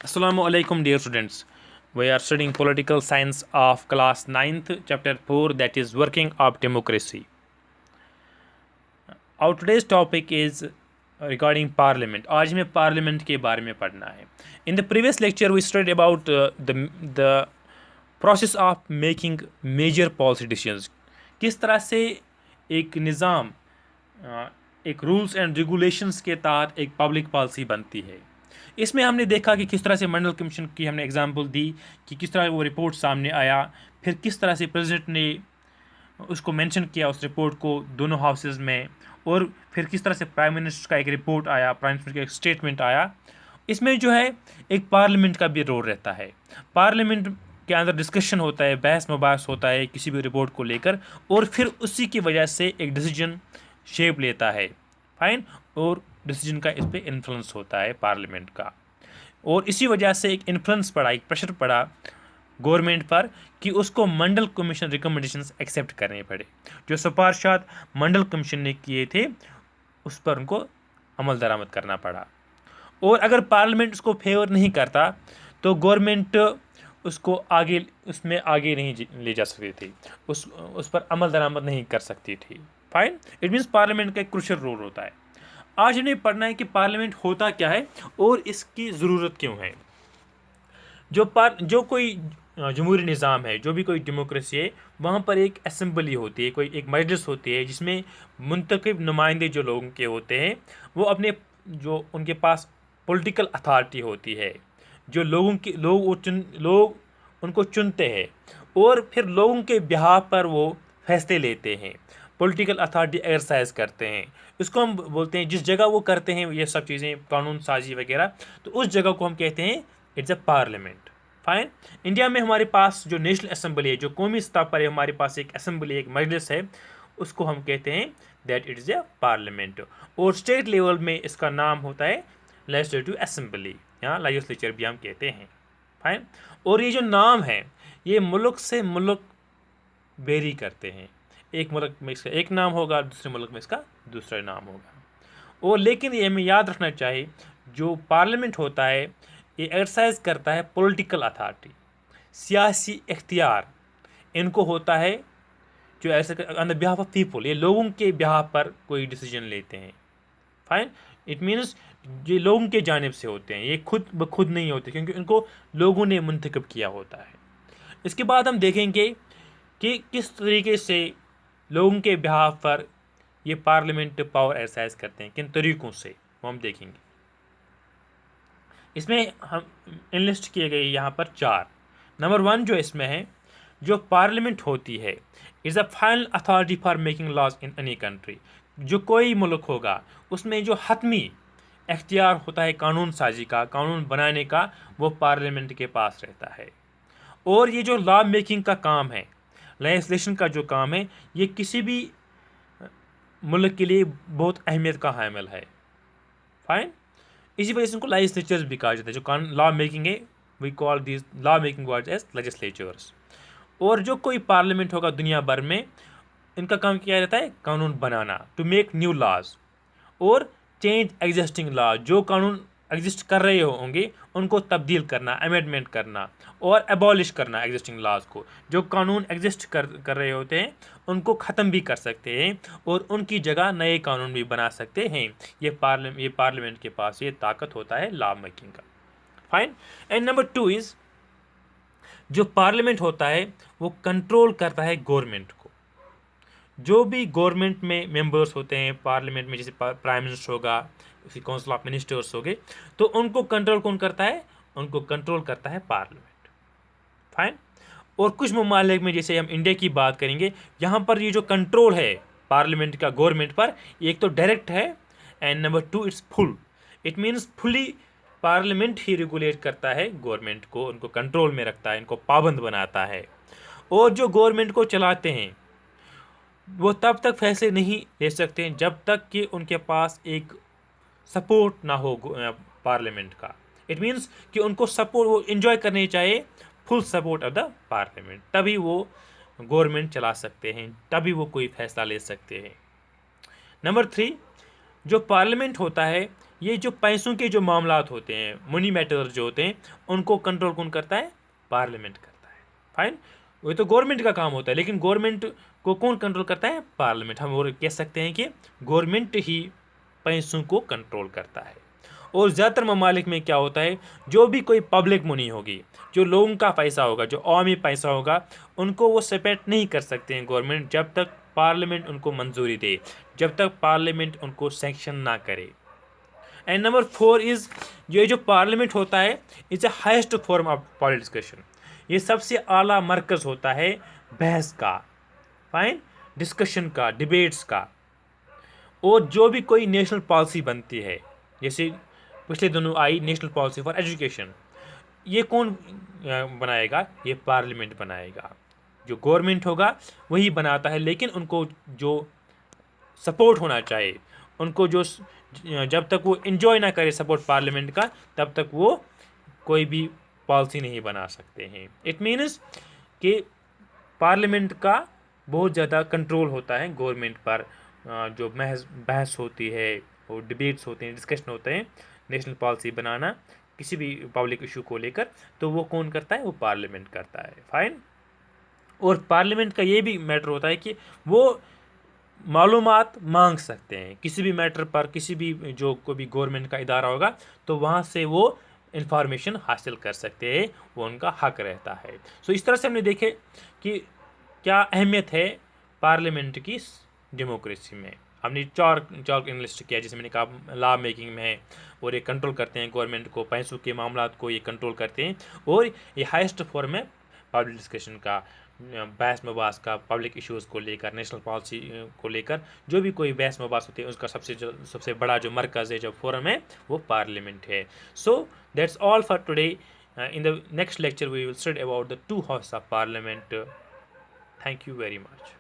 Assalamu alaikum, dear students. We are studying political science of class 9th, chapter 4, that is working of democracy. Our today's topic is regarding parliament. आज हमें parliament के बारे में पढ़ना है. In the previous lecture we studied about the process of making major policy decisions. किस तरह से एक निज़ाम एक रूल्स एंड रेगुलेशंस के तहत एक पब्लिक पॉलिसी बनती है. इसमें हमने देखा कि किस तरह से मंडल कमीशन की हमने एग्जांपल दी कि किस तरह वो रिपोर्ट सामने आया, फिर किस तरह से प्रेसिडेंट ने उसको मेंशन किया उस रिपोर्ट को दोनों हाउसेज में, और फिर किस तरह से प्राइम मिनिस्टर का एक रिपोर्ट आया, प्राइम मिनिस्टर का एक स्टेटमेंट आया. इसमें जो है एक पार्लियामेंट का भी रोल रहता है. पार्लियामेंट के अंदर डिस्कशन होता है, बहस मुबाहस होता है किसी भी रिपोर्ट को लेकर, और फिर उसी की वजह से एक डिसीजन शेप लेता है. फाइन. और डिसीजन का इस पर इन्फ्लुएंस होता है पार्लियामेंट का, और इसी वजह से एक इन्फ्लुएंस पड़ा, एक प्रेशर पड़ा गवर्नमेंट पर कि उसको मंडल कमीशन रिकमेंडेशंस एक्सेप्ट करने पड़े. जो सिफारिशात मंडल कमीशन ने किए थे उस पर उनको अमल दरामद करना पड़ा. और अगर पार्लियामेंट उसको फेवर नहीं करता तो गवर्नमेंट उसको उसमें आगे नहीं ले जा सकती थी, उस पर अमल दरामद नहीं कर सकती थी. फाइन. इट मीन्स पार्लियामेंट का एक क्रूशियल रोल होता है. आज हमें पढ़ना है कि पार्लियामेंट होता क्या है और इसकी ज़रूरत क्यों है. जो कोई जमहूरी निज़ाम है, जो भी कोई डेमोक्रेसी है, वहाँ पर एक असेंबली होती है, कोई एक मजलिस होती है जिसमें मुंतखब नुमाइंदे जो लोगों के होते हैं वो अपने जो उनके पास पॉलिटिकल अथॉरिटी होती है, जो लोग उनको चुनते हैं और फिर लोगों के बिहाफ पर वो फैसले लेते हैं, पॉलिटिकल अथॉरिटी एक्सरसाइज करते हैं. इसको हम बोलते हैं, जिस जगह वो करते हैं ये सब चीज़ें कानून साजी वगैरह, तो उस जगह को हम कहते हैं it's a parliament. Fine. India में हमारे पास जो नेशनल असेंबली है, जो कौमी सतह पर है, हमारे पास एक असेंबली, एक मजलिस है, उसको हम कहते हैं that it is a parliament. और स्टेट लेवल में इसका नाम होता है लेजिस्लेटिव असेंबली, या लेजिस्लेचर भी हम कहते हैं. फाइन. और ये जो नाम है ये मुल्क से मुल्क वेरी करते हैं. एक मुल्क में इसका एक नाम होगा, दूसरे मुल्क में इसका दूसरा नाम होगा. और लेकिन ये हमें याद रखना चाहिए, जो पार्लियामेंट होता है ये एक्सरसाइज करता है पॉलिटिकल अथॉरिटी, सियासी इख्तियार इनको होता है, जो ऐसे on the behalf of people, ये लोगों के बिहाफ पर कोई डिसीजन लेते हैं. फाइन. इट मीन्स ये लोगों के जानिब से होते हैं, ये खुद ब खुद नहीं होते, क्योंकि इनको लोगों ने मुंतखब किया होता है. इसके बाद हम देखेंगे कि किस तरीके से लोगों के बिहाफ पर ये पार्लियामेंट पावर एक्सरसाइज करते हैं, किन तरीक़ों से, वो हम देखेंगे. इसमें हम इनलिस्ट किए गए यहाँ पर 4. नंबर 1 जो इसमें है, जो पार्लियामेंट होती है is a final authority for making laws in any country. जो कोई मुल्क होगा उसमें जो हतमी इख्तियार होता है कानून साजी का, कानून बनाने का, वो पार्लियामेंट के पास रहता है. और ये जो लॉ मेकिंग का काम है, लेजिस्लेशन का जो काम है, ये किसी भी मुल्क के लिए बहुत अहमियत का हामिल है. फाइन. इसी वजह से उनको लेजिस्लेचर्स भी कहा जाता है. जो लॉ मेकिंग है we call this law making words as legislatures. और जो कोई पार्लियामेंट होगा दुनिया भर में, इनका काम किया जाता है कानून बनाना, टू मेक न्यू लॉज, और चेंज एग्जिस्टिंग लॉ, जो कानून एग्जिस्ट कर रहे होंगे उनको तब्दील करना, अमेंडमेंट करना, और एबॉलिश करना एग्जिस्टिंग लॉज को. जो कानून एग्जिस्ट कर रहे होते हैं उनको ख़त्म भी कर सकते हैं और उनकी जगह नए कानून भी बना सकते हैं. ये पार्लियामेंट के पास ये ताकत होता है लॉ मेकिंग का. फाइन. एंड नंबर 2 इज़, जो पार्लियामेंट होता है वो कंट्रोल करता है गवर्नमेंट को. जो भी गवर्नमेंट में मेंबर्स होते हैं पार्लियामेंट में, जैसे प्राइम मिनिस्टर होगा, उसी काउंसिल ऑफ मिनिस्टर्स हो गए, तो उनको कंट्रोल कौन करता है? उनको कंट्रोल करता है पार्लियामेंट. फाइन. और कुछ ममालिक में, जैसे हम इंडिया की बात करेंगे, यहाँ पर ये जो कंट्रोल है पार्लियामेंट का गवर्नमेंट पर, एक तो डायरेक्ट है, and number 2 it's full. It means fully parliament he regulate करता है गवर्नमेंट को, उनको कंट्रोल में रखता है, इनको पाबंद बनाता है. और जो गवर्नमेंट को चलाते हैं वो तब तक फैसले नहीं ले सकते जब तक कि उनके पास एक सपोर्ट ना हो पार्लियामेंट का. इट मीन्स कि उनको सपोर्ट वो इन्जॉय करनी चाहिए, full support of the parliament, तभी वो गवर्नमेंट चला सकते हैं, तभी वो कोई फैसला ले सकते हैं. नंबर 3, जो पार्लियामेंट होता है ये जो पैसों के जो मामलात होते हैं, मनी मैटर जो होते हैं, उनको कंट्रोल कौन करता है? पार्लियामेंट करता है। फाइन, वो तो गवर्नमेंट का काम होता है, लेकिन गवर्नमेंट को कौन कंट्रोल करता है? पार्लियामेंट। हम और कह सकते हैं कि गवर्नमेंट ही पैसों को कंट्रोल करता है। और ज़्यादातर ममालिक में क्या होता है, जो भी कोई पब्लिक मनी होगी, जो लोगों का पैसा होगा, जो आवामी पैसा होगा, उनको वो सेपरेट नहीं कर सकते हैं गवर्नमेंट, जब तक पार्लियामेंट उनको मंजूरी दे, जब तक पार्लियामेंट उनको सैंक्शन ना करे। एंड नंबर 4 इज़, ये जो पार्लियामेंट होता है, it's a highest form of political discussion. ये सबसे आला मरकज़ होता है बहस का, फाइन, डिस्कशन का, डिबेट्स का। और जो भी कोई नेशनल पॉलिसी बनती है, जैसे पिछले दिनों आई नेशनल पॉलिसी फॉर एजुकेशन, ये कौन बनाएगा? ये पार्लियामेंट बनाएगा। जो गवर्नमेंट होगा वही बनाता है, लेकिन उनको जो सपोर्ट होना चाहिए, उनको जो जब तक वो इन्जॉय ना करे सपोर्ट पार्लियामेंट का, तब तक वो कोई भी पॉलिसी नहीं बना सकते हैं। इट मीन्स कि पार्लियामेंट का बहुत ज़्यादा कंट्रोल होता है गवर्नमेंट पर। जो बहस होती है, वो डिबेट्स होते हैं, डिस्कशन होते हैं, नेशनल पॉलिसी बनाना किसी भी पब्लिक इशू को लेकर, तो वो कौन करता है? वो पार्लियामेंट करता है। फाइन। और पार्लियामेंट का ये भी मैटर होता है कि वो मालूमात मांग सकते हैं किसी भी मैटर पर, किसी भी जो कोई भी गवर्नमेंट का इदारा होगा, तो वहाँ से वो इंफॉर्मेशन हासिल कर सकते हैं, वो उनका हक रहता है। सो इस तरह से हमने देखे कि क्या अहमियत है पार्लियामेंट की डेमोक्रेसी में। हमने चार चार लिस्ट किया, जैसे मैंने कहा लॉ मेकिंग में है, और ये कंट्रोल करते हैं गवर्नमेंट को, पैसों के मामलात को ये कंट्रोल करते हैं, और ये हाइस्ट फॉर्म है पब्लिक डिस्कशन का, बहस मबास का, पब्लिक इश्यूज़ को लेकर, नेशनल पॉलिसी को लेकर, जो भी कोई बहस मबास होती है उसका सबसे बड़ा जो मरकज़ है, जो फोरम है, वो पार्लियामेंट है। So that's all for today. In the next lecture we will study about the two houses of parliament. Thank you very much.